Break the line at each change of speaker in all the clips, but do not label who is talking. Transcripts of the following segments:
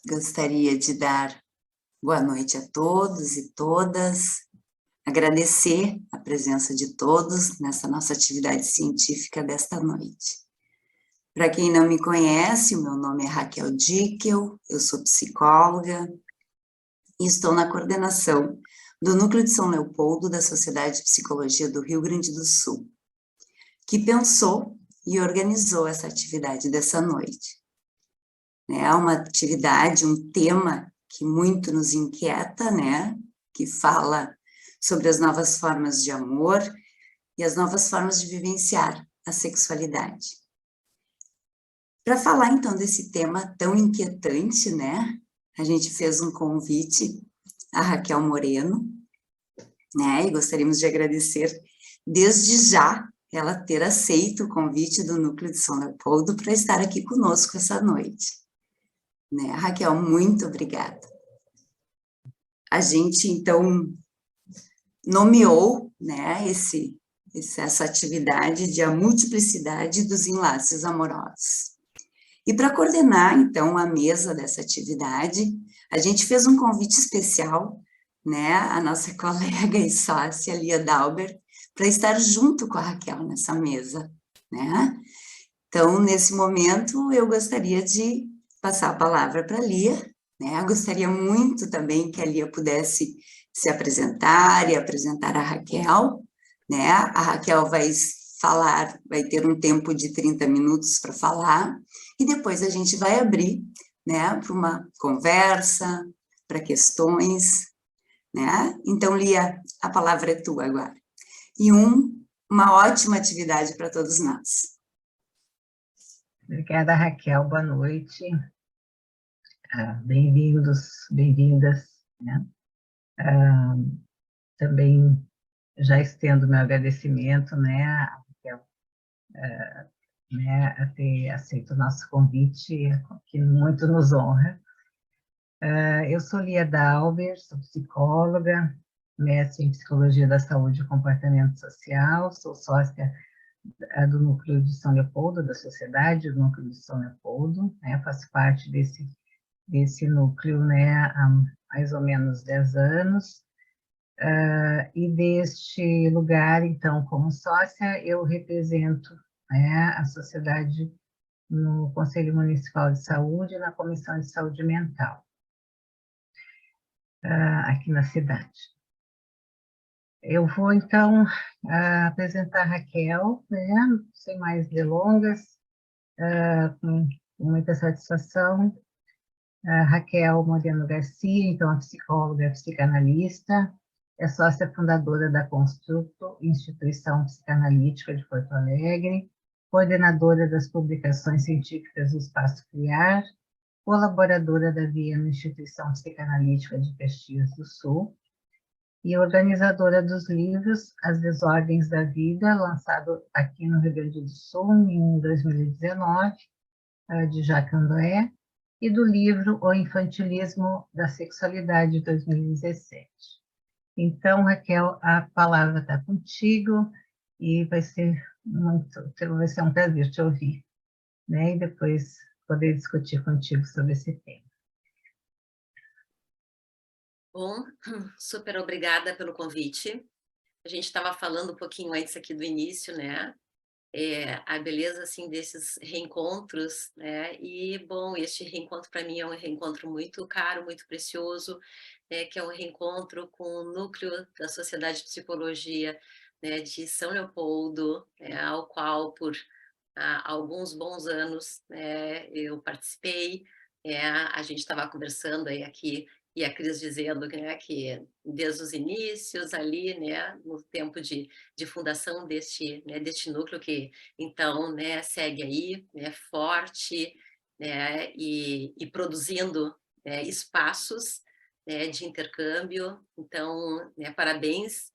gostaria de dar boa noite a todos e todas, agradecer a presença de todos nessa nossa atividade científica desta noite. Para quem não me conhece, o meu nome é Raquel Dickel, eu sou psicóloga e estou na coordenação do Núcleo de São Leopoldo da Sociedade de Psicologia do Rio Grande do Sul, que pensou e organizou essa atividade dessa noite. É uma atividade, um tema que muito nos inquieta, né? Que fala sobre as novas formas de amor e as novas formas de vivenciar a sexualidade. Para falar, então, desse tema tão inquietante, né? A gente fez um convite a Raquel Moreno, né? E gostaríamos de agradecer desde já ela ter aceito o convite do Núcleo de São Leopoldo para estar aqui conosco essa noite. Né? Raquel, muito obrigada. A gente, então, nomeou, né, essa atividade de a multiplicidade dos enlaces amorosos. E para coordenar, então, a mesa dessa atividade, a gente fez um convite especial, né, a nossa colega e sócia, Lia Dauber, para estar junto com a Raquel nessa mesa, né? Então, nesse momento, eu gostaria de passar a palavra para a Lia, né? Eu gostaria muito também que a Lia pudesse se apresentar e apresentar a Raquel, né? A Raquel vai falar, vai ter um tempo de 30 minutos para falar, e depois a gente vai abrir, né, para uma conversa, para questões, né? Então, Lia, a palavra é tua agora. E uma ótima atividade para todos nós.
Obrigada, Raquel. Boa noite. Bem-vindos, bem-vindas. Né? Também já estendo meu agradecimento, né, a Raquel, né, a ter aceito o nosso convite, que muito nos honra. Eu sou Lia Dauber, sou psicóloga, mestre em Psicologia da Saúde e Comportamento Social, sou sócia do Núcleo de São Leopoldo, da Sociedade do Núcleo de São Leopoldo, né, faço parte desse núcleo, né, há mais ou menos 10 anos, e deste lugar, então, como sócia, eu represento, né, a sociedade no Conselho Municipal de Saúde e na Comissão de Saúde Mental, aqui na cidade. Eu vou, então, apresentar a Raquel, né, sem mais delongas, com muita satisfação. Raquel Moreno Garcia, então, é psicóloga, psicanalista, é sócia fundadora da Construto, Instituição Psicanalítica de Porto Alegre, coordenadora das publicações científicas do Espaço Criar, colaboradora da Viena Instituição Psicanalítica de Caxias do Sul, e organizadora dos livros As Desordens da Vida, lançado aqui no Rio Grande do Sul em 2019, de Jacques André, e do livro O Infantilismo da Sexualidade, de 2017. Então, Raquel, a palavra está contigo e vai ser um prazer te ouvir, né? E depois poder discutir contigo sobre esse tema.
Bom, super obrigada pelo convite. A gente estava falando um pouquinho antes aqui do início, né? A beleza, assim, desses reencontros, né? E, bom, este reencontro para mim é um reencontro muito caro, muito precioso, que é um reencontro com o núcleo da Sociedade de Psicologia, né, de São Leopoldo, ao qual, por alguns bons anos, eu participei. A gente estava conversando aí aqui, e a Cris dizendo, né, que desde os inícios ali, né, no tempo de fundação deste núcleo, que então, né, segue aí, né, forte, né, e produzindo, espaços, né, de intercâmbio. Então, né, parabéns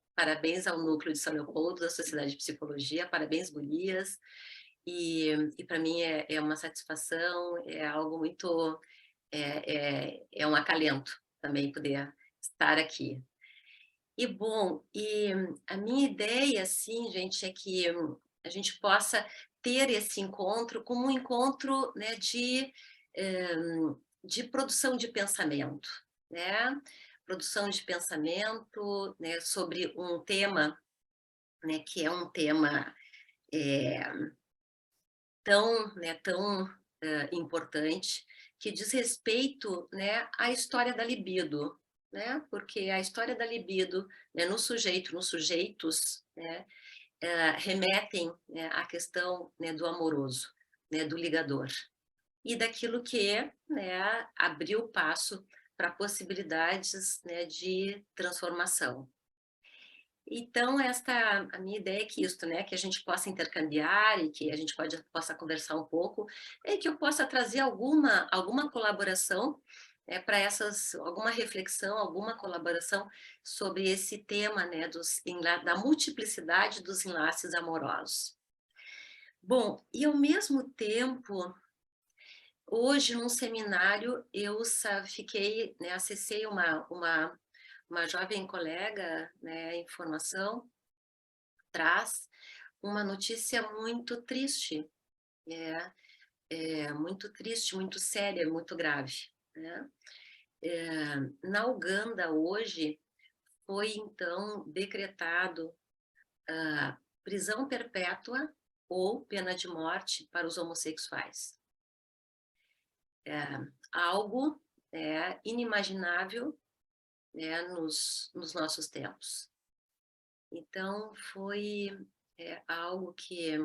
ao Núcleo de São Leopoldo, da Sociedade de Psicologia, parabéns, gurias. E para mim é uma satisfação, é algo muito, é um acalento também poder estar aqui. E, bom, a minha ideia, assim, gente, é que a gente possa ter esse encontro como um encontro, né, de produção de pensamento, né? Produção de pensamento, né, sobre um tema, né, que é um tema tão importante, que diz respeito, né, à história da libido, né? Porque a história da libido, né, no sujeito, nos sujeitos, né, remetem, né, à questão, né, do amoroso, né, do ligador, e daquilo que, né, abriu passo para possibilidades, né, de transformação. Então, a minha ideia é que isso, né, que a gente possa intercambiar e que a gente possa conversar um pouco, e que eu possa trazer alguma colaboração, né, para alguma reflexão, alguma colaboração sobre esse tema, né, da multiplicidade dos enlaces amorosos. Bom, e ao mesmo tempo, hoje, num seminário, eu fiquei, né, acessei uma jovem colega, né, em formação, traz uma notícia muito triste, muito triste, muito séria, muito grave, né? Na Uganda, hoje, foi, então, decretado prisão perpétua ou pena de morte para os homossexuais. Algo inimaginável, né, nos nossos tempos. Então, foi algo que,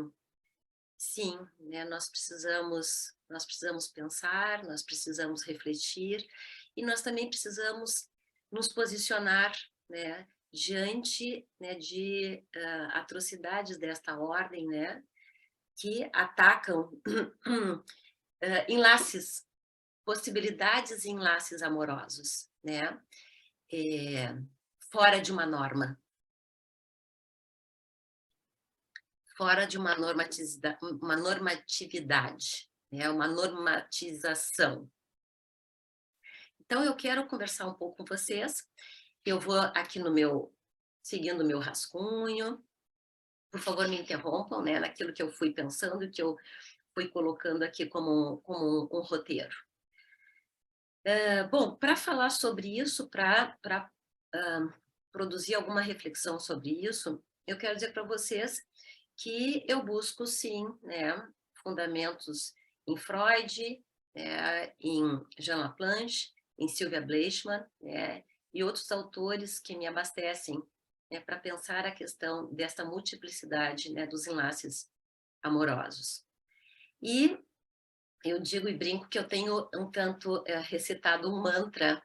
sim, né, nós precisamos pensar, nós precisamos refletir, e nós também precisamos nos posicionar, né, diante, né, de atrocidades desta ordem, né, que atacam enlaces, possibilidades em enlaces amorosos, né, fora de uma norma, fora de uma normatividade, né, uma normatização. Então, eu quero conversar um pouco com vocês. Eu vou aqui seguindo o meu rascunho. Por favor, me interrompam, né, naquilo que eu fui pensando, que eu fui colocando aqui como um roteiro. Bom, para falar sobre isso, para produzir alguma reflexão sobre isso, eu quero dizer para vocês que eu busco, sim, né, fundamentos em Freud, em Jean Laplanche, em Sylvia Bleichmann, né, e outros autores que me abastecem, né, para pensar a questão desta multiplicidade, né, dos enlaces amorosos. E eu digo e brinco que eu tenho um tanto recitado um mantra,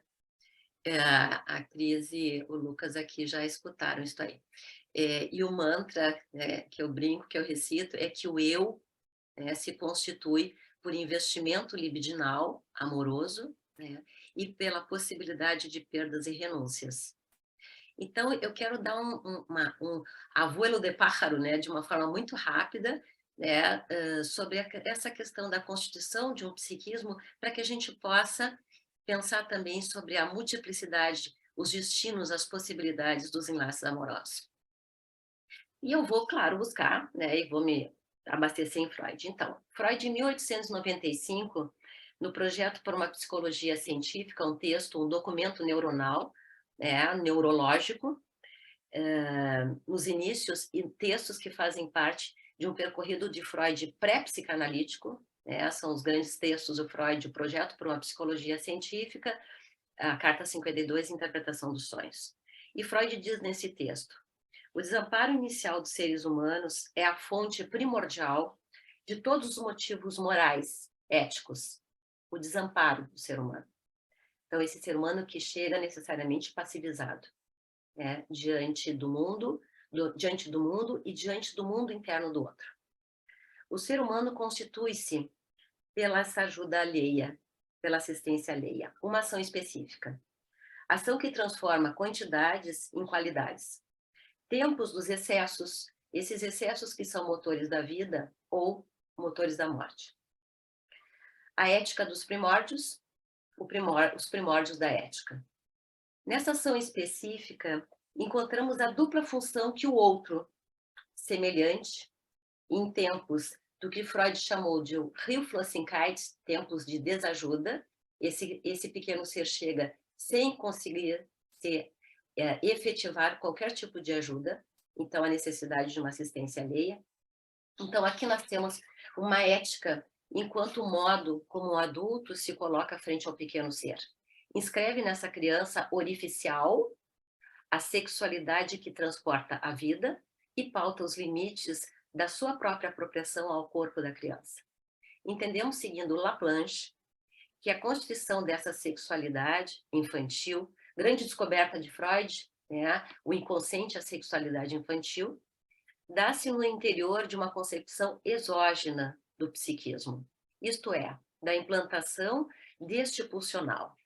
a Cris e o Lucas aqui já escutaram isso aí. E o mantra, que eu brinco, que eu recito, é que o eu, se constitui por investimento libidinal, amoroso, né, e pela possibilidade de perdas e renúncias. Então, eu quero dar um abuelo de pájaro, né, de uma forma muito rápida, né, sobre essa questão da constituição de um psiquismo, para que a gente possa pensar também sobre a multiplicidade, os destinos, as possibilidades dos enlaces amorosos. E eu vou, claro, buscar, né, e vou me abastecer em Freud. Então, Freud, em 1895, no projeto por uma psicologia científica, um texto, um documento neuronal, neurológico, nos inícios, e textos que fazem parte de um percorrido de Freud pré-psicanalítico, são os grandes textos do Freud, o projeto por uma psicologia científica, a Carta 52, Interpretação dos Sonhos. E Freud diz nesse texto: o desamparo inicial dos seres humanos é a fonte primordial de todos os motivos morais, éticos, o desamparo do ser humano. Então, esse ser humano que chega necessariamente passivizado, diante do mundo e diante do mundo interno do outro. O ser humano constitui-se pela ajuda alheia, pela assistência alheia, uma ação específica. Ação que transforma quantidades em qualidades. Tempos dos excessos, esses excessos que são motores da vida ou motores da morte. A ética dos primórdios, os primórdios da ética. Nessa ação específica, encontramos a dupla função que o outro, semelhante, em tempos do que Freud chamou de Hilflosigkeit, tempos de desajuda, esse pequeno ser chega sem conseguir efetivar qualquer tipo de ajuda, então a necessidade de uma assistência alheia. Então aqui nós temos uma ética enquanto modo como o adulto se coloca frente ao pequeno ser. Inscreve nessa criança orificial a sexualidade que transporta a vida e pauta os limites da sua própria apropriação ao corpo da criança. Entendemos, seguindo Laplanche, que a constituição dessa sexualidade infantil, grande descoberta de Freud, né, o inconsciente, a sexualidade infantil, dá-se no interior de uma concepção exógena do psiquismo, isto é, da implantação deste pulsional.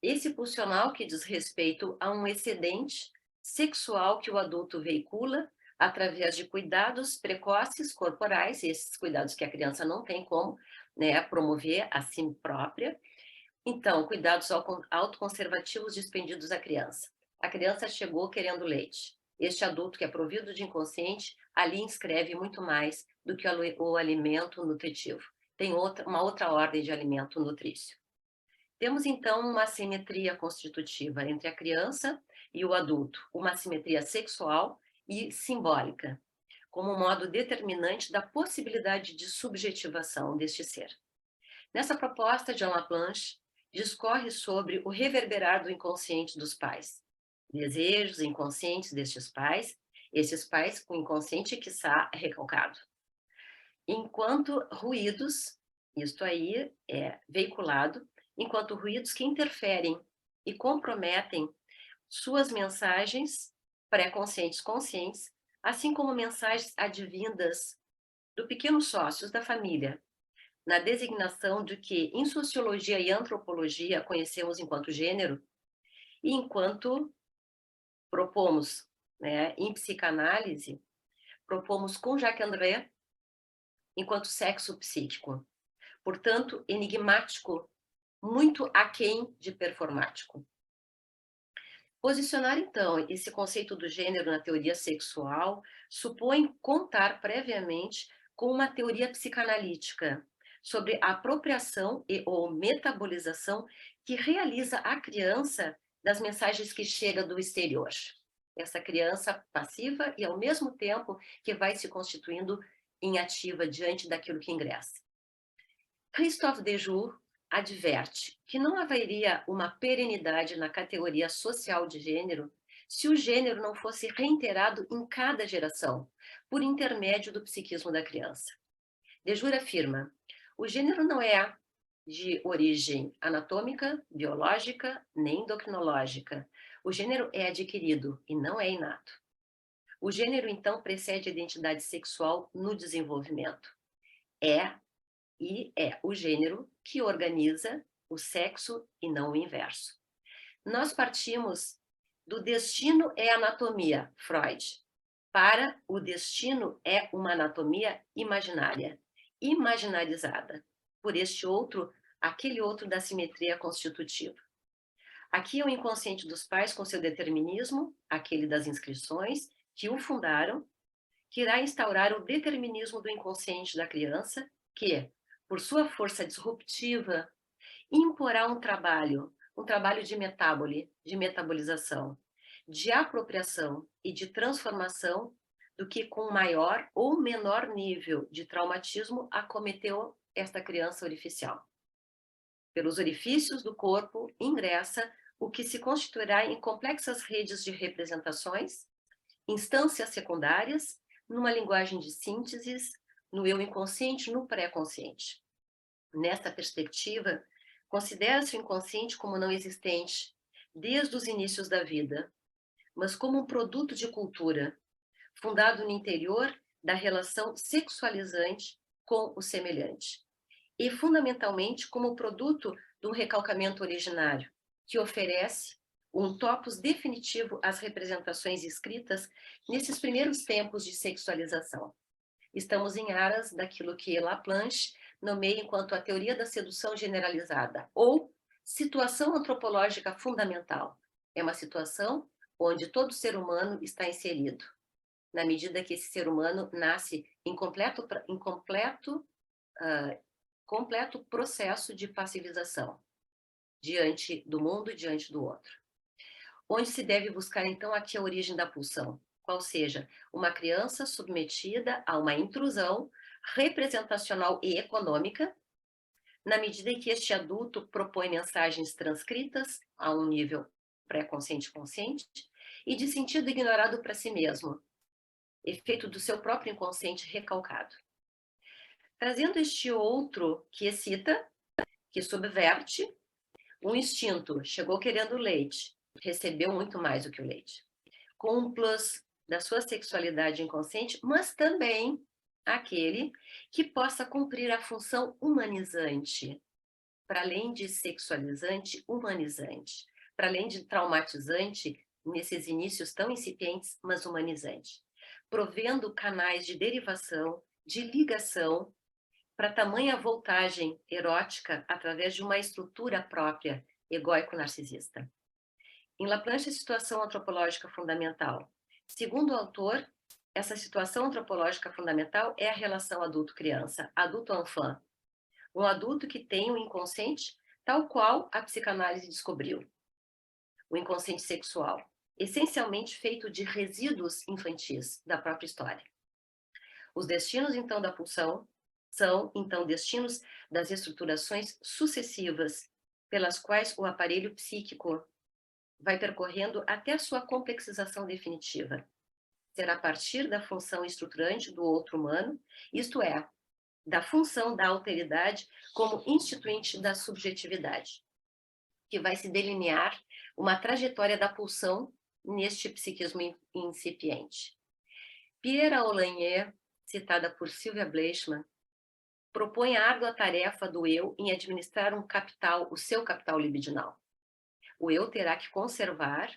Esse pulsional que diz respeito a um excedente sexual que o adulto veicula através de cuidados precoces corporais, esses cuidados que a criança não tem como, né, promover a si própria. Então, cuidados autoconservativos dispendidos à criança. A criança chegou querendo leite. Este adulto que é provido de inconsciente, ali inscreve muito mais do que o alimento nutritivo. Tem uma outra ordem de alimento nutrício. Temos, então, uma assimetria constitutiva entre a criança e o adulto, uma assimetria sexual e simbólica, como modo determinante da possibilidade de subjetivação deste ser. Nessa proposta, John Laplanche discorre sobre o reverberar do inconsciente dos pais, desejos inconscientes destes pais, esses pais com inconsciente quiçá recalcado. Enquanto ruídos, isto aí é veiculado, enquanto ruídos que interferem e comprometem suas mensagens pré-conscientes, conscientes, assim como mensagens advindas do pequeno sócios da família, na designação de que em sociologia e antropologia conhecemos enquanto gênero, e enquanto propomos, né, em psicanálise, propomos com Jacques André, enquanto sexo psíquico. Portanto, enigmático, muito aquém de performático. Posicionar, então, esse conceito do gênero na teoria sexual supõe contar previamente com uma teoria psicanalítica sobre a apropriação e ou metabolização que realiza a criança das mensagens que chegam do exterior. Essa criança passiva e, ao mesmo tempo, que vai se constituindo em ativa diante daquilo que ingressa. Christophe Dejour adverte que não haveria uma perenidade na categoria social de gênero se o gênero não fosse reiterado em cada geração, por intermédio do psiquismo da criança. Dejour afirma: o gênero não é de origem anatômica, biológica, nem endocrinológica. O gênero é adquirido e não é inato. O gênero, então, precede a identidade sexual no desenvolvimento. É o gênero que organiza o sexo e não o inverso. Nós partimos do destino é anatomia, Freud, para o destino é uma anatomia imaginária, imaginarizada, por este outro, aquele outro da simetria constitutiva. Aqui é o inconsciente dos pais com seu determinismo, aquele das inscrições, que o fundaram, que irá instaurar o determinismo do inconsciente da criança, que, por sua força disruptiva, imporá um trabalho de metabolização, de apropriação e de transformação do que com maior ou menor nível de traumatismo acometeu esta criança orificial. Pelos orifícios do corpo ingressa o que se constituirá em complexas redes de representações, instâncias secundárias, numa linguagem de sínteses, no eu inconsciente, no pré-consciente. Nesta perspectiva, considera-se o inconsciente como não existente desde os inícios da vida, mas como um produto de cultura, fundado no interior da relação sexualizante com o semelhante, e fundamentalmente como produto do recalcamento originário, que oferece um topos definitivo às representações escritas nesses primeiros tempos de sexualização. Estamos em aras daquilo que Laplanche nomeia enquanto a teoria da sedução generalizada, ou situação antropológica fundamental. É uma situação onde todo ser humano está inserido, na medida que esse ser humano nasce em completo processo de passivização. diante do mundo e diante do outro. Onde se deve buscar, então, aqui a origem da pulsão, qual seja uma criança submetida a uma intrusão representacional e econômica, na medida em que este adulto propõe mensagens transcritas a um nível pré-consciente e consciente e de sentido ignorado para si mesmo, efeito do seu próprio inconsciente recalcado. Trazendo este outro que excita, que subverte, um instinto, chegou querendo leite, recebeu muito mais do que o leite. Com um plus da sua sexualidade inconsciente, mas também aquele que possa cumprir a função humanizante, para além de sexualizante, humanizante, para além de traumatizante, nesses inícios tão incipientes, mas humanizante, provendo canais de derivação, de ligação, para tamanha voltagem erótica através de uma estrutura própria, egóico-narcisista. Em Laplanche, a situação antropológica fundamental. Segundo o autor, essa situação antropológica fundamental é a relação adulto-criança, adulto-enfant. Um adulto que tem um inconsciente tal qual a psicanálise descobriu. O inconsciente sexual, essencialmente feito de resíduos infantis da própria história. Os destinos, então, da pulsão são, então, destinos das estruturações sucessivas pelas quais o aparelho psíquico vai percorrendo até a sua complexização definitiva. Será a partir da função estruturante do outro humano, isto é, da função da alteridade como instituinte da subjetividade, que vai se delinear uma trajetória da pulsão neste psiquismo incipiente. Pierre Aulagnier, citada por Sylvia Bleichmann, propõe a árdua tarefa do eu em administrar um capital, o seu capital libidinal. O eu terá que conservar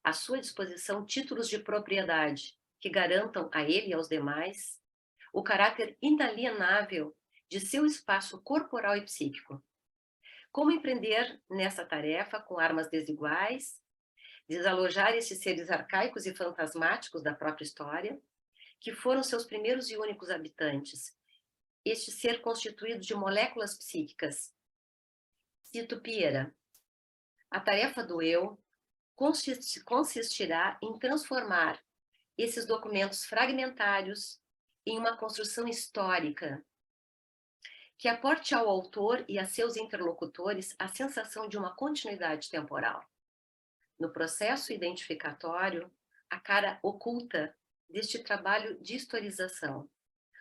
à sua disposição títulos de propriedade que garantam a ele e aos demais o caráter inalienável de seu espaço corporal e psíquico. Como empreender nessa tarefa com armas desiguais, desalojar esses seres arcaicos e fantasmáticos da própria história, que foram seus primeiros e únicos habitantes, este ser constituído de moléculas psíquicas. Cito Pierre: a tarefa do eu consistirá em transformar esses documentos fragmentários em uma construção histórica que aporte ao autor e a seus interlocutores a sensação de uma continuidade temporal. No processo identificatório, a cara oculta deste trabalho de historização,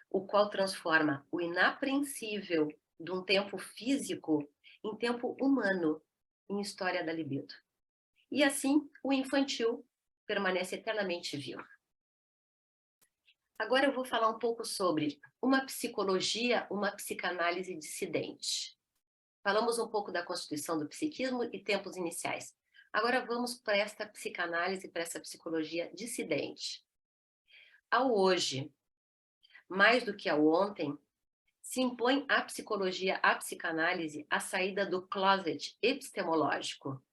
o qual transforma o inapreensível de um tempo físico em tempo humano, em história da libido. E assim, o infantil permanece eternamente vivo. Agora eu vou falar um pouco sobre uma psicologia, uma psicanálise dissidente. Falamos um pouco da constituição do psiquismo e tempos iniciais. Agora vamos para esta psicanálise, para essa psicologia dissidente. Ao hoje, mais do que ao ontem, se impõe à psicologia, à psicanálise, a saída do closet epistemológico.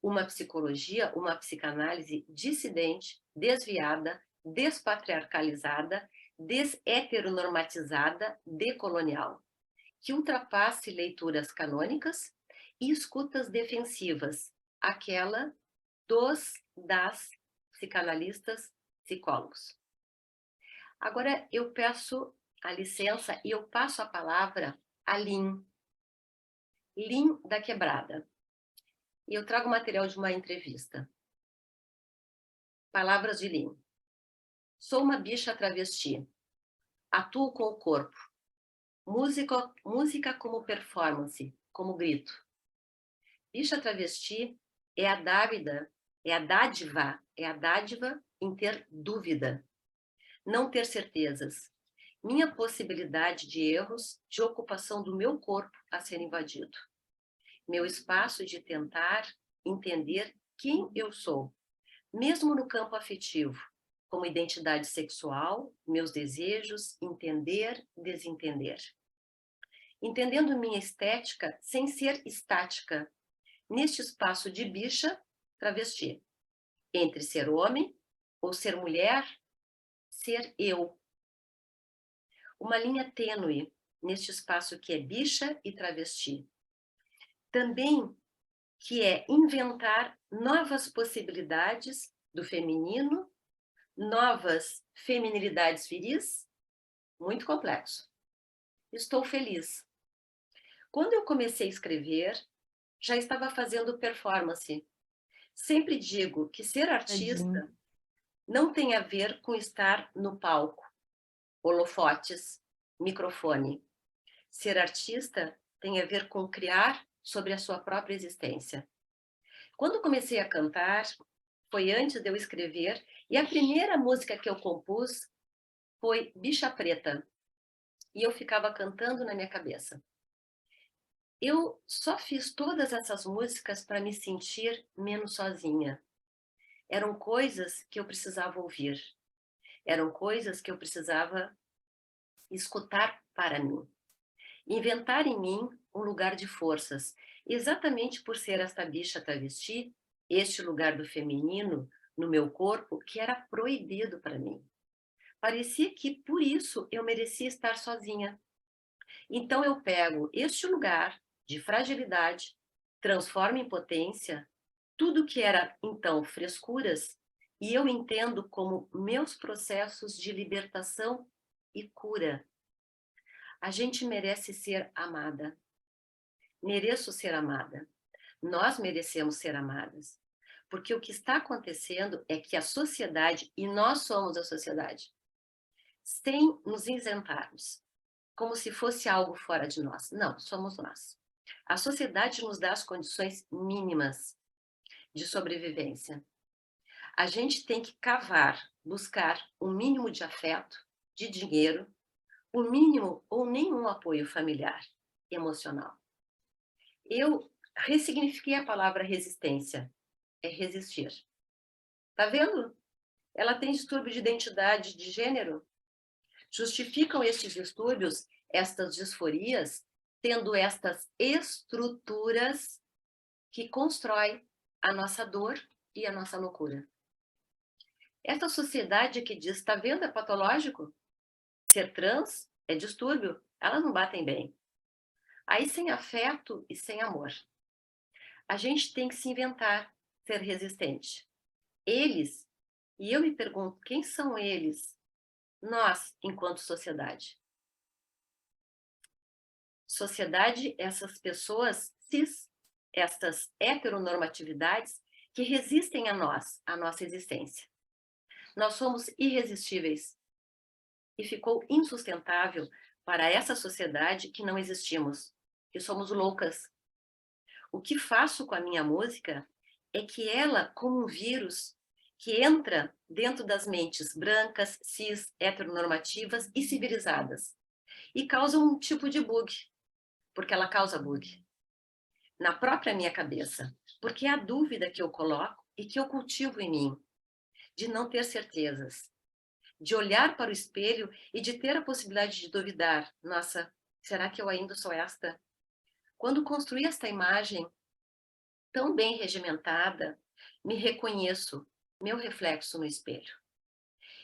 Uma psicologia, uma psicanálise dissidente, desviada, despatriarcalizada, desheteronormatizada, decolonial, que ultrapasse leituras canônicas e escutas defensivas, aquela das psicanalistas, psicólogos. Agora eu peço a licença e eu passo a palavra a Lin da Quebrada. E eu trago material de uma entrevista. Palavras de Lin. Sou uma bicha travesti. Atuo com o corpo. Música como performance, como grito. Bicha travesti é a dádiva em ter dúvida. Não ter certezas. Minha possibilidade de erros, de ocupação do meu corpo a ser invadido. Meu espaço de tentar entender quem eu sou, mesmo no campo afetivo, como identidade sexual, meus desejos, entender, desentender. Entendendo minha estética sem ser estática, neste espaço de bicha, travesti, entre ser homem ou ser mulher, ser eu. Uma linha tênue neste espaço que é bicha e travesti. Também que é inventar novas possibilidades do feminino, novas feminilidades viris, muito complexo. Estou feliz. Quando eu comecei a escrever, já estava fazendo performance. Sempre digo que ser artista não tem a ver com estar no palco, holofotes, microfone. Ser artista tem a ver com criar sobre a sua própria existência. Quando comecei a cantar, foi antes de eu escrever, e a primeira música que eu compus foi Bicha Preta, e eu ficava cantando na minha cabeça. Eu só fiz todas essas músicas para me sentir menos sozinha. Eram coisas que eu precisava ouvir. Eram coisas que eu precisava escutar para mim. Inventar em mim um lugar de forças. Exatamente por ser esta bicha travesti, este lugar do feminino no meu corpo que era proibido para mim. Parecia que por isso eu merecia estar sozinha. Então eu pego este lugar de fragilidade, transformo em potência, tudo que era então frescuras, e eu entendo como meus processos de libertação e cura. A gente merece ser amada. Mereço ser amada. Nós merecemos ser amadas. Porque o que está acontecendo é que a sociedade, e nós somos a sociedade, sem nos isentarmos, como se fosse algo fora de nós. Não, somos nós. A sociedade nos dá as condições mínimas de sobrevivência. A gente tem que cavar, buscar um mínimo de afeto, de dinheiro, o mínimo ou nenhum apoio familiar, emocional. Eu ressignifiquei a palavra resistência. É resistir. Tá vendo? Ela tem distúrbio de identidade de gênero. Justificam estes distúrbios, estas disforias, tendo estas estruturas que constroem a nossa dor e a nossa loucura. Esta sociedade que diz, tá vendo, é patológico? Ser trans é distúrbio, elas não batem bem. Aí sem afeto e sem amor. A gente tem que se inventar, ser resistente. Eles, e eu me pergunto, quem são eles? Nós, enquanto sociedade. Sociedade, essas pessoas cis, estas heteronormatividades que resistem a nós, à nossa existência. Nós somos irresistíveis e ficou insustentável para essa sociedade que não existimos, que somos loucas. O que faço com a minha música é que ela, como um vírus, que entra dentro das mentes brancas, cis, heteronormativas e civilizadas, e causa um tipo de bug, porque ela causa bug na própria minha cabeça, porque é a dúvida que eu coloco e que eu cultivo em mim, de não ter certezas, de olhar para o espelho e de ter a possibilidade de duvidar. Nossa, será que eu ainda sou esta? Quando construí esta imagem tão bem regimentada, me reconheço, meu reflexo no espelho.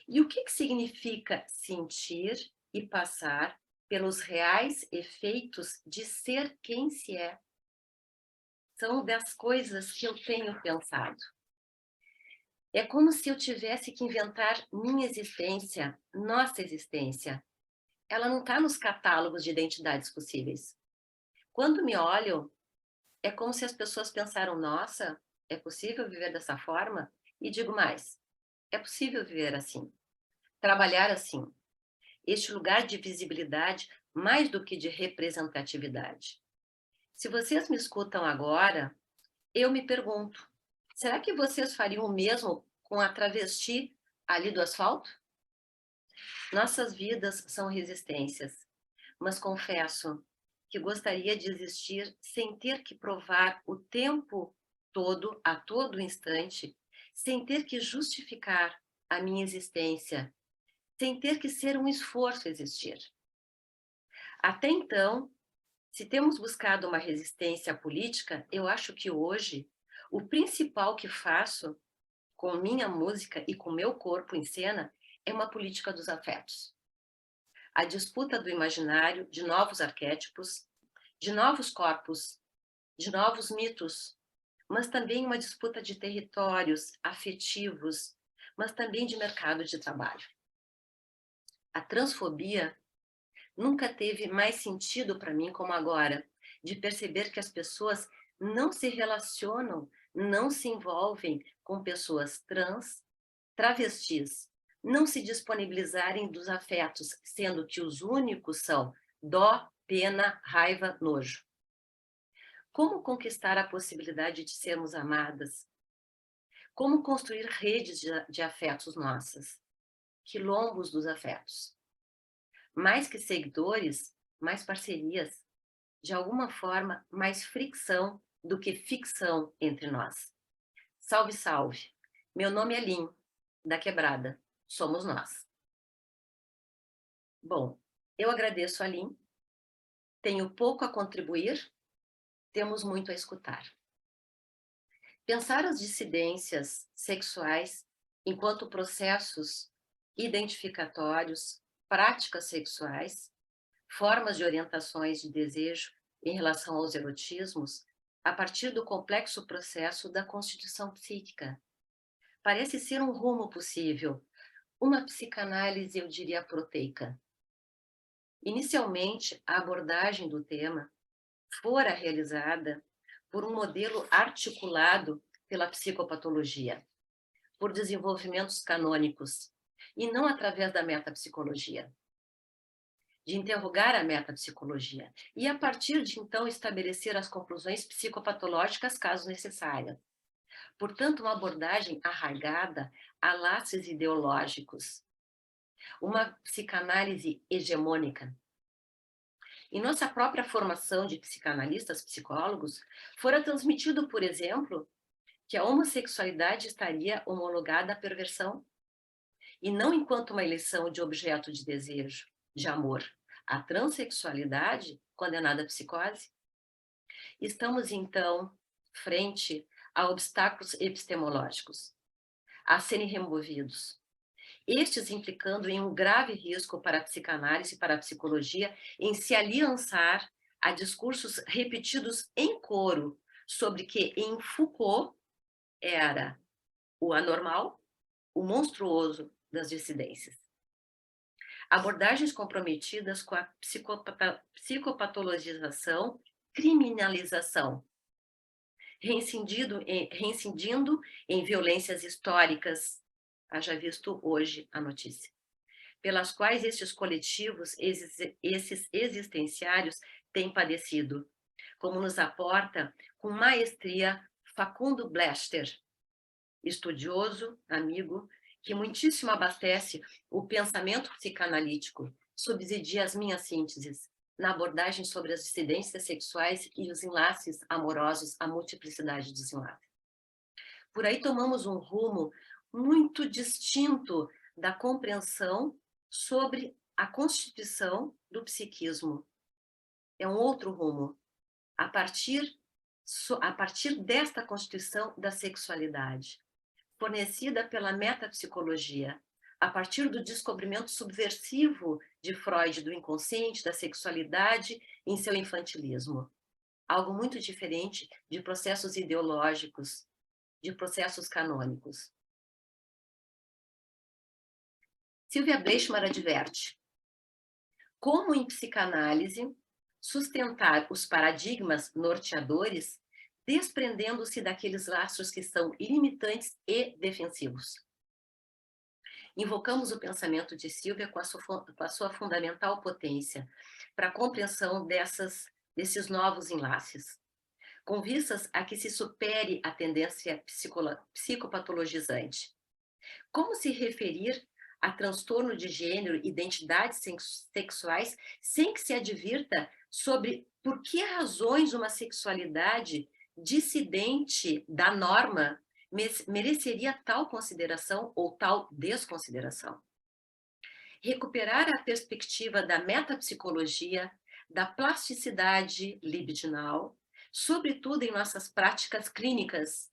E o que significa sentir e passar pelos reais efeitos de ser quem se é? São das coisas que eu tenho pensado. É como se eu tivesse que inventar minha existência, nossa existência. Ela não está nos catálogos de identidades possíveis. Quando me olham, é como se as pessoas pensaram, nossa, é possível viver dessa forma? E digo mais, é possível viver assim, trabalhar assim. Este lugar de visibilidade mais do que de representatividade. Se vocês me escutam agora, eu me pergunto, será que vocês fariam o mesmo com a travesti ali do asfalto? Nossas vidas são resistências, mas confesso que gostaria de existir sem ter que provar o tempo todo, a todo instante, sem ter que justificar a minha existência, sem ter que ser um esforço existir. Até então, se temos buscado uma resistência política, eu acho que hoje o principal que faço com minha música e com meu corpo em cena é uma política dos afetos. A disputa do imaginário, de novos arquétipos, de novos corpos, de novos mitos, mas também uma disputa de territórios afetivos, mas também de mercado de trabalho. A transfobia nunca teve mais sentido para mim como agora, de perceber que as pessoas não se relacionam, não se envolvem com pessoas trans, travestis, não se disponibilizarem dos afetos, sendo que os únicos são dó, pena, raiva, nojo. Como conquistar a possibilidade de sermos amadas? Como construir redes de afetos nossas? Quilombos dos afetos. Mais que seguidores, mais parcerias. De alguma forma, mais fricção do que ficção entre nós. Salve, salve. Meu nome é Lin, da Quebrada. Somos nós. Bom, eu agradeço a Lin. Tenho pouco a contribuir, temos muito a escutar. Pensar as dissidências sexuais enquanto processos identificatórios, práticas sexuais, formas de orientações de desejo em relação aos erotismos, a partir do complexo processo da constituição psíquica. Parece ser um rumo possível, uma psicanálise, eu diria, proteica. Inicialmente, a abordagem do tema fora realizada por um modelo articulado pela psicopatologia, por desenvolvimentos canônicos, e não através da metapsicologia. De interrogar a metapsicologia, e a partir de então estabelecer as conclusões psicopatológicas, caso necessário. Portanto, uma abordagem arraigada a laços ideológicos, uma psicanálise hegemônica. Em nossa própria formação de psicanalistas, psicólogos, fora transmitido, por exemplo, que a homossexualidade estaria homologada à perversão, e não enquanto uma eleição de objeto de desejo, de amor. A transexualidade condenada à psicose. Estamos, então, frente a obstáculos epistemológicos a serem removidos. Estes implicando em um grave risco para a psicanálise e para a psicologia em se aliançar a discursos repetidos em coro sobre que em Foucault era o anormal, o monstruoso das dissidências. Abordagens comprometidas com a psicopatologização, criminalização, reincidindo em violências históricas, haja visto hoje a notícia, pelas quais estes coletivos, esses existenciários, têm padecido, como nos aporta com maestria Facundo Blaster, estudioso, amigo, que muitíssimo abastece o pensamento psicanalítico, subsidia as minhas sínteses na abordagem sobre as dissidências sexuais e os enlaces amorosos, a multiplicidade dos enlaces. Por aí tomamos um rumo muito distinto da compreensão sobre a constituição do psiquismo. É um outro rumo, a partir desta constituição da sexualidade, fornecida pela metapsicologia, a partir do descobrimento subversivo de Freud do inconsciente, da sexualidade em seu infantilismo. Algo muito diferente de processos ideológicos, de processos canônicos. Sylvia Bleichmann adverte: como em psicanálise sustentar os paradigmas norteadores, desprendendo-se daqueles laços que são limitantes e defensivos. Invocamos o pensamento de Sylvia com a sua fundamental potência para a compreensão desses novos enlaces, com vistas a que se supere a tendência psicopatologizante. Como se referir a transtorno de gênero, identidades sexuais, sem que se advirta sobre por que razões uma sexualidade dissidente da norma mereceria tal consideração ou tal desconsideração? Recuperar a perspectiva da metapsicologia, da plasticidade libidinal, sobretudo em nossas práticas clínicas,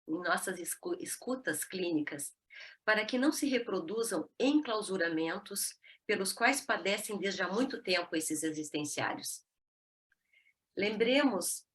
em nossas escutas clínicas, para que não se reproduzam enclausuramentos pelos quais padecem desde há muito tempo esses existenciários. Lembremos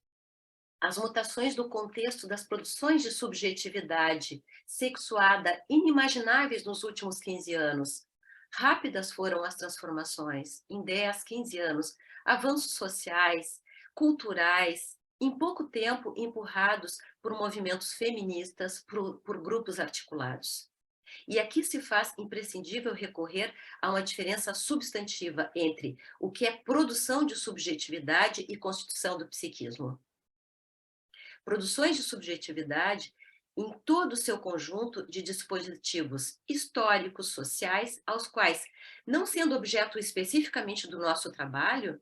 As mutações do contexto das produções de subjetividade sexuada inimagináveis nos últimos 15 anos. Rápidas foram as transformações, em 10, 15 anos, avanços sociais, culturais, em pouco tempo empurrados por movimentos feministas, por grupos articulados. E aqui se faz imprescindível recorrer a uma diferença substantiva entre o que é produção de subjetividade e constituição do psiquismo. Produções de subjetividade em todo o seu conjunto de dispositivos históricos, sociais, aos quais, não sendo objeto especificamente do nosso trabalho,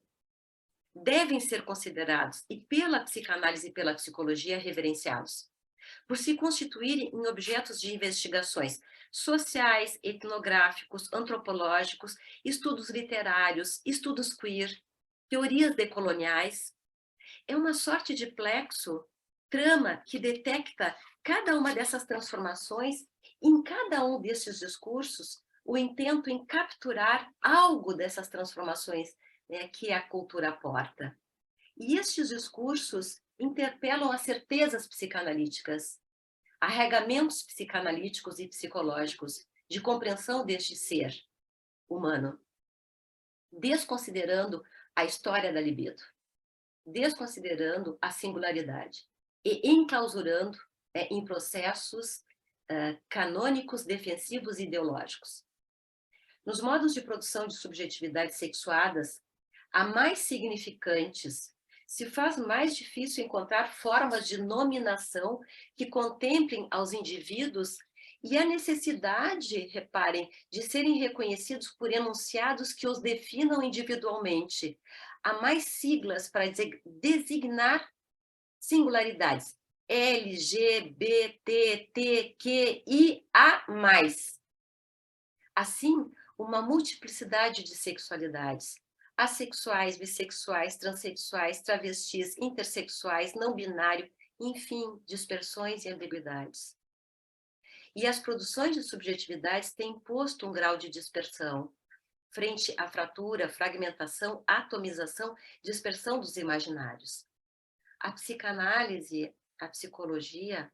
devem ser considerados, e pela psicanálise e pela psicologia reverenciados, por se constituírem em objetos de investigações sociais, etnográficos, antropológicos, estudos literários, estudos queer, teorias decoloniais. É uma sorte de plexo, trama que detecta cada uma dessas transformações, em cada um desses discursos, o intento em capturar algo dessas transformações, né, que a cultura aporta. E estes discursos interpelam as certezas psicanalíticas, arregamentos psicanalíticos e psicológicos de compreensão deste ser humano, desconsiderando a história da libido, desconsiderando a singularidade e enclausurando em processos canônicos, defensivos e ideológicos. Nos modos de produção de subjetividades sexuadas, a mais significantes, se faz mais difícil encontrar formas de nominação que contemplem aos indivíduos e a necessidade, reparem, de serem reconhecidos por enunciados que os definam individualmente. Há mais siglas para designar singularidades. L, G, B, T, T, Q, I, A+. Assim, uma multiplicidade de sexualidades, assexuais, bissexuais, transexuais, travestis, intersexuais, não binário, enfim, dispersões e ambiguidades. E as produções de subjetividades têm posto um grau de dispersão, frente à fratura, fragmentação, atomização, dispersão dos imaginários. A psicanálise, a psicologia,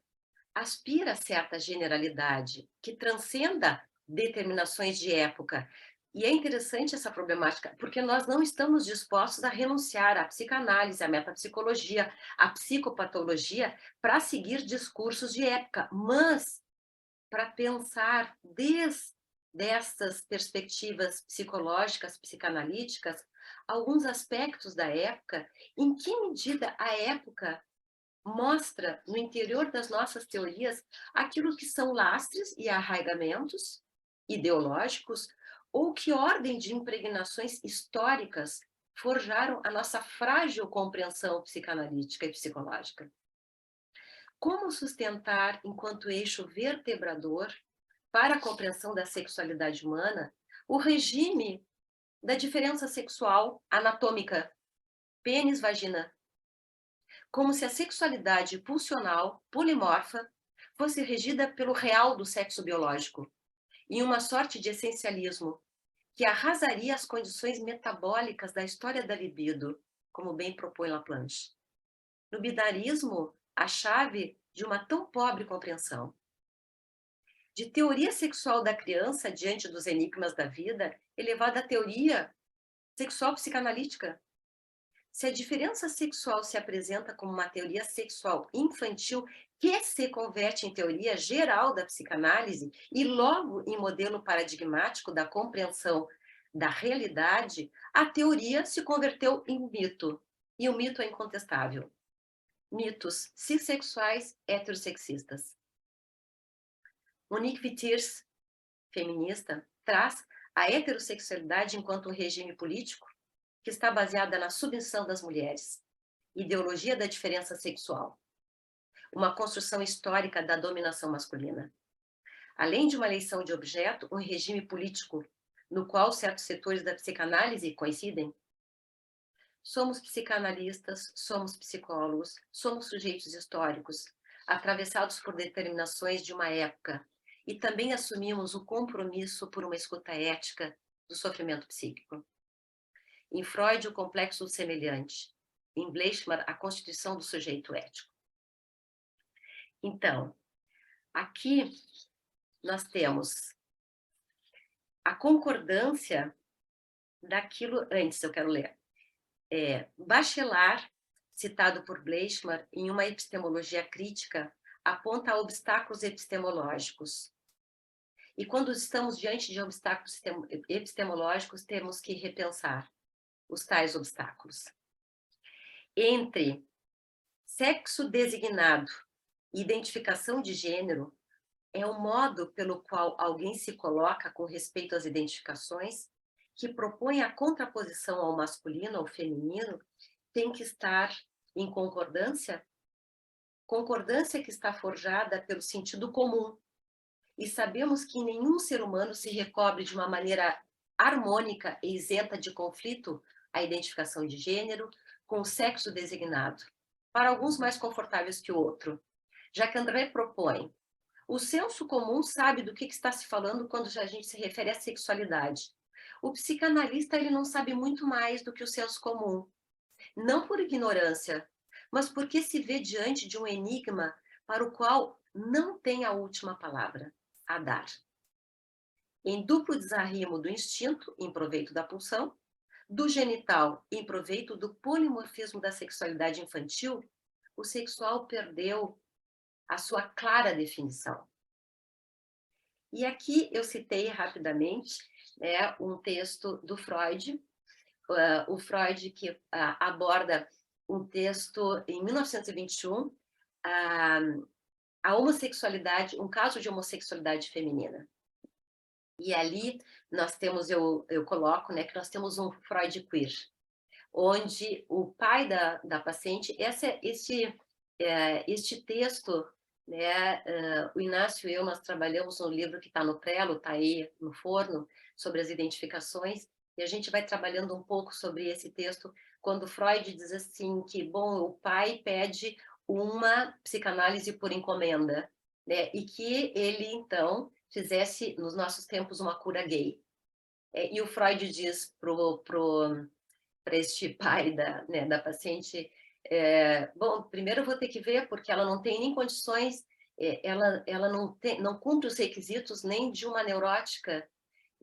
aspira a certa generalidade que transcenda determinações de época. E é interessante essa problemática, porque nós não estamos dispostos a renunciar à psicanálise, à metapsicologia, à psicopatologia, para seguir discursos de época, mas para pensar desde essas perspectivas psicológicas, psicanalíticas, alguns aspectos da época, em que medida a época mostra no interior das nossas teorias aquilo que são lastres e arraigamentos ideológicos, ou que ordem de impregnações históricas forjaram a nossa frágil compreensão psicanalítica e psicológica. Como sustentar, enquanto eixo vertebrador para a compreensão da sexualidade humana, o regime da diferença sexual anatômica, pênis-vagina, como se a sexualidade pulsional, polimorfa, fosse regida pelo real do sexo biológico, em uma sorte de essencialismo que arrasaria as condições metabólicas da história da libido, como bem propõe Laplanche. No binarismo, a chave de uma tão pobre compreensão. De teoria sexual da criança diante dos enigmas da vida, elevada à teoria sexual psicanalítica. Se a diferença sexual se apresenta como uma teoria sexual infantil que se converte em teoria geral da psicanálise e logo em modelo paradigmático da compreensão da realidade, a teoria se converteu em mito, e o mito é incontestável. Mitos cissexuais heterossexistas. Monique Witiers, feminista, traz a heterossexualidade enquanto um regime político que está baseada na submissão das mulheres, ideologia da diferença sexual, uma construção histórica da dominação masculina. Além de uma eleição de objeto, um regime político no qual certos setores da psicanálise coincidem. Somos psicanalistas, somos psicólogos, somos sujeitos históricos, atravessados por determinações de uma época, e também assumimos o compromisso por uma escuta ética do sofrimento psíquico. Em Freud, o complexo semelhante. em Bleichmann, a constituição do sujeito ético. Então, aqui nós temos a concordância daquilo... Antes, eu quero ler. Bachelard, citado por Bleichmann em uma epistemologia crítica, aponta obstáculos epistemológicos. E quando estamos diante de obstáculos epistemológicos, temos que repensar os tais obstáculos. Entre sexo designado e identificação de gênero, é o modo pelo qual alguém se coloca com respeito às identificações, que propõe a contraposição ao masculino, ao feminino, tem que estar em concordância? Concordância que está forjada pelo sentido comum. E sabemos que nenhum ser humano se recobre de uma maneira harmônica e isenta de conflito a identificação de gênero com o sexo designado, para alguns mais confortáveis que o outro. Jacques-André propõe: o senso comum sabe do que está se falando quando a gente se refere à sexualidade. O psicanalista, ele não sabe muito mais do que o senso comum. Não por ignorância, mas porque se vê diante de um enigma para o qual não tem a última palavra a dar. Em duplo desarrimo do instinto, em proveito da pulsão, do genital, em proveito do polimorfismo da sexualidade infantil, o sexual perdeu a sua clara definição. E aqui eu citei rapidamente um texto do Freud, o Freud que aborda um texto em 1921, a homossexualidade, um caso de homossexualidade feminina. E ali nós temos, eu coloco, né, que nós temos um Freud queer, onde o pai da paciente, este texto, né, o Inácio e eu, nós trabalhamos no livro que está no prelo, está aí no forno, sobre as identificações, e a gente vai trabalhando um pouco sobre esse texto, quando Freud diz assim que, bom, o pai pede uma psicanálise por encomenda, né, e que ele, então, fizesse, nos nossos tempos, uma cura gay. E o Freud diz para este pai da paciente, bom, primeiro eu vou ter que ver, porque ela não tem nem condições, ela não cumpre os requisitos nem de uma neurótica,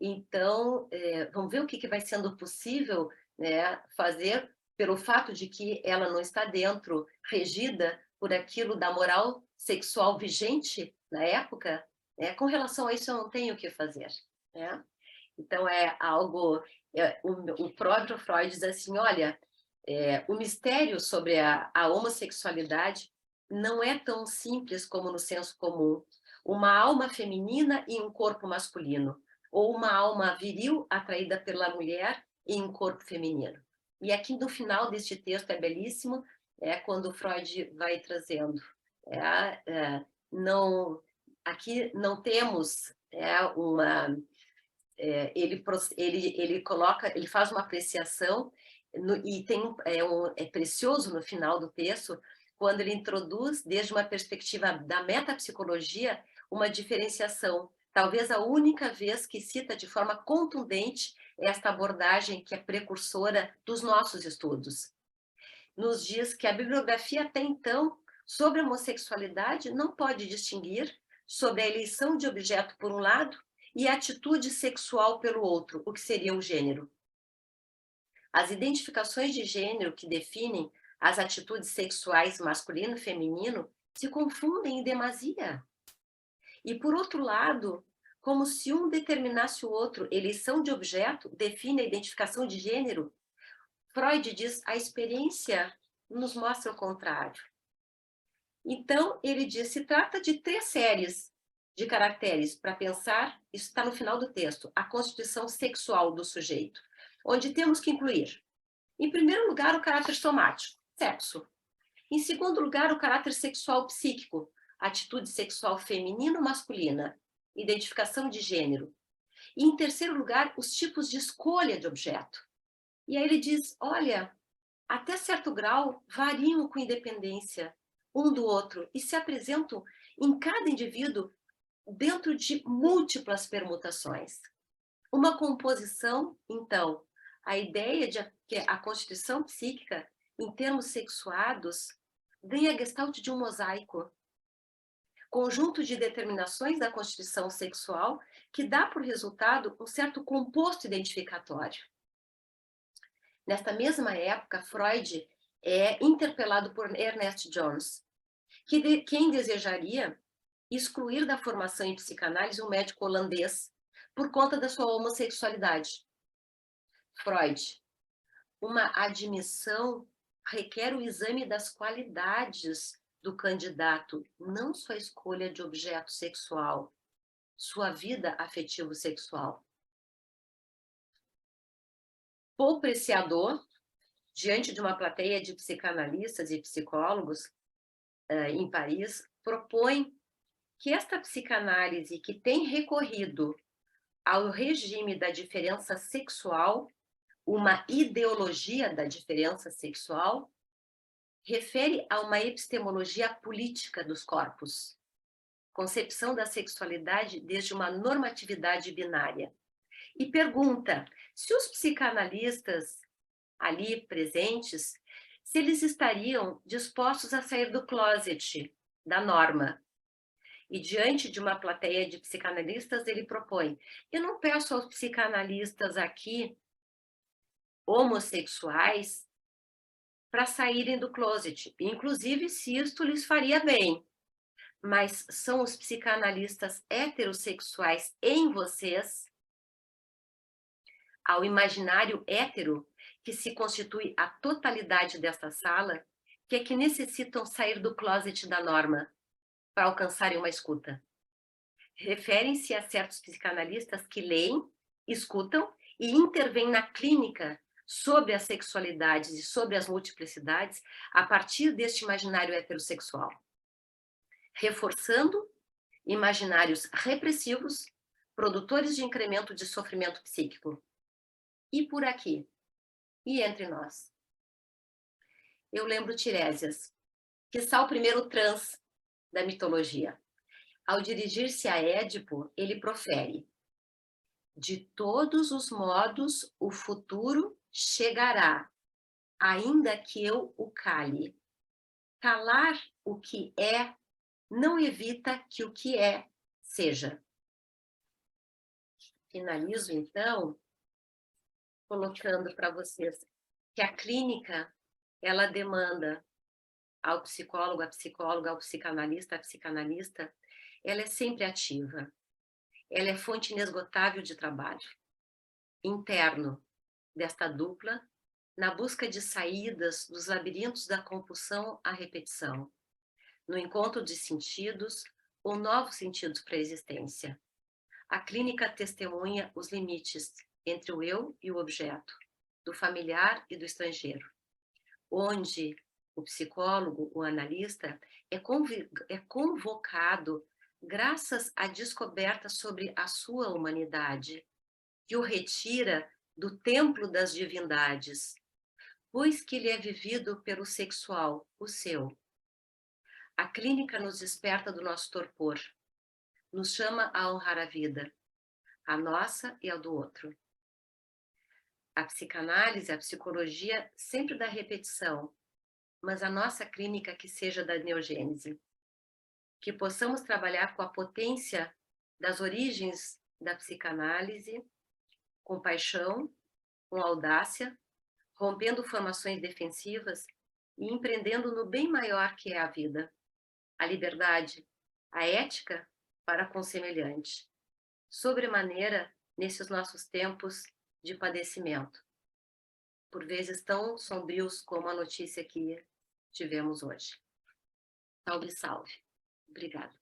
então vamos ver o que vai sendo possível, né, fazer pelo fato de que ela não está dentro, regida por aquilo da moral sexual vigente na época, né? Com relação a isso eu não tenho o que fazer, né? Então é algo, o próprio Freud diz assim, olha, o mistério sobre a homossexualidade não é tão simples como no senso comum. Uma alma feminina e um corpo masculino, ou uma alma viril atraída pela mulher e um corpo feminino. E aqui no final deste texto é belíssimo, quando Freud vai trazendo. Aqui não temos uma... ele faz uma apreciação e é precioso no final do texto, quando ele introduz, desde uma perspectiva da metapsicologia, uma diferenciação. Talvez a única vez que cita de forma contundente esta abordagem que é precursora dos nossos estudos. Nos diz que a bibliografia até então, sobre a homossexualidade, não pode distinguir sobre a eleição de objeto por um lado e a atitude sexual pelo outro, o que seria o gênero. As identificações de gênero que definem as atitudes sexuais masculino e feminino se confundem em demasia. E, por outro lado, como se um determinasse o outro, eleição de objeto define a identificação de gênero, Freud diz, a experiência nos mostra o contrário. Então, ele diz, se trata de 3 séries de caracteres para pensar, isso está no final do texto, a constituição sexual do sujeito, onde temos que incluir, em primeiro lugar, o caráter somático, sexo. Em segundo lugar, o caráter sexual psíquico, atitude sexual feminino-masculina, identificação de gênero. E, em terceiro lugar, os tipos de escolha de objeto. E aí ele diz, olha, até certo grau, variam com independência um do outro e se apresentam em cada indivíduo dentro de múltiplas permutações. Uma composição, então, a ideia de que a constituição psíquica em termos sexuados, ganha a gestalt de um mosaico, conjunto de determinações da constituição sexual que dá por resultado um certo composto identificatório. Nesta mesma época, Freud é interpelado por Ernest Jones, quem desejaria excluir da formação em psicanálise um médico holandês por conta da sua homossexualidade. Freud: uma admissão requer o exame das qualidades do candidato, não sua escolha de objeto sexual, sua vida afetivo-sexual. Paul Preciado, diante de uma plateia de psicanalistas e psicólogos em Paris, propõe que esta psicanálise que tem recorrido ao regime da diferença sexual, uma ideologia da diferença sexual, refere a uma epistemologia política dos corpos, concepção da sexualidade desde uma normatividade binária. E pergunta se os psicanalistas ali presentes, se eles estariam dispostos a sair do closet, da norma. E diante de uma plateia de psicanalistas, ele propõe: eu não peço aos psicanalistas aqui, homossexuais, para saírem do closet, inclusive se isto lhes faria bem, mas são os psicanalistas heterossexuais em vocês, ao imaginário hétero, que se constitui a totalidade desta sala, que é que necessitam sair do closet da norma para alcançarem uma escuta. Referem-se a certos psicanalistas que leem, escutam e intervêm na clínica sobre as sexualidades e sobre as multiplicidades a partir deste imaginário heterossexual, reforçando imaginários repressivos, produtores de incremento de sofrimento psíquico. E por aqui, e entre nós. Eu lembro Tiresias, quiçá o primeiro trans da mitologia. Ao dirigir-se a Édipo, ele profere: de todos os modos o futuro chegará, ainda que eu o cale. Calar o que é não evita que o que é seja. Finalizo, então, colocando para vocês que a clínica, ela demanda ao psicólogo, à psicóloga, ao psicanalista, à psicanalista, ela é sempre ativa. Ela é fonte inesgotável de trabalho interno desta dupla, na busca de saídas dos labirintos da compulsão à repetição, no encontro de sentidos ou novos sentidos para a existência. A clínica testemunha os limites entre o eu e o objeto, do familiar e do estrangeiro, onde o psicólogo, o analista, é convocado graças à descoberta sobre a sua humanidade, que o retira do templo das divindades, pois que ele é vivido pelo sexual, o seu. A clínica nos desperta do nosso torpor, nos chama a honrar a vida, a nossa e a do outro. A psicanálise, a psicologia sempre dá repetição, mas a nossa clínica que seja da neogênese. Que possamos trabalhar com a potência das origens da psicanálise, com paixão, com audácia, rompendo formações defensivas e empreendendo no bem maior que é a vida, a liberdade, a ética para com o semelhante, sobremaneira nesses nossos tempos de padecimento, por vezes tão sombrios como a notícia que tivemos hoje. Salve, salve. Obrigada.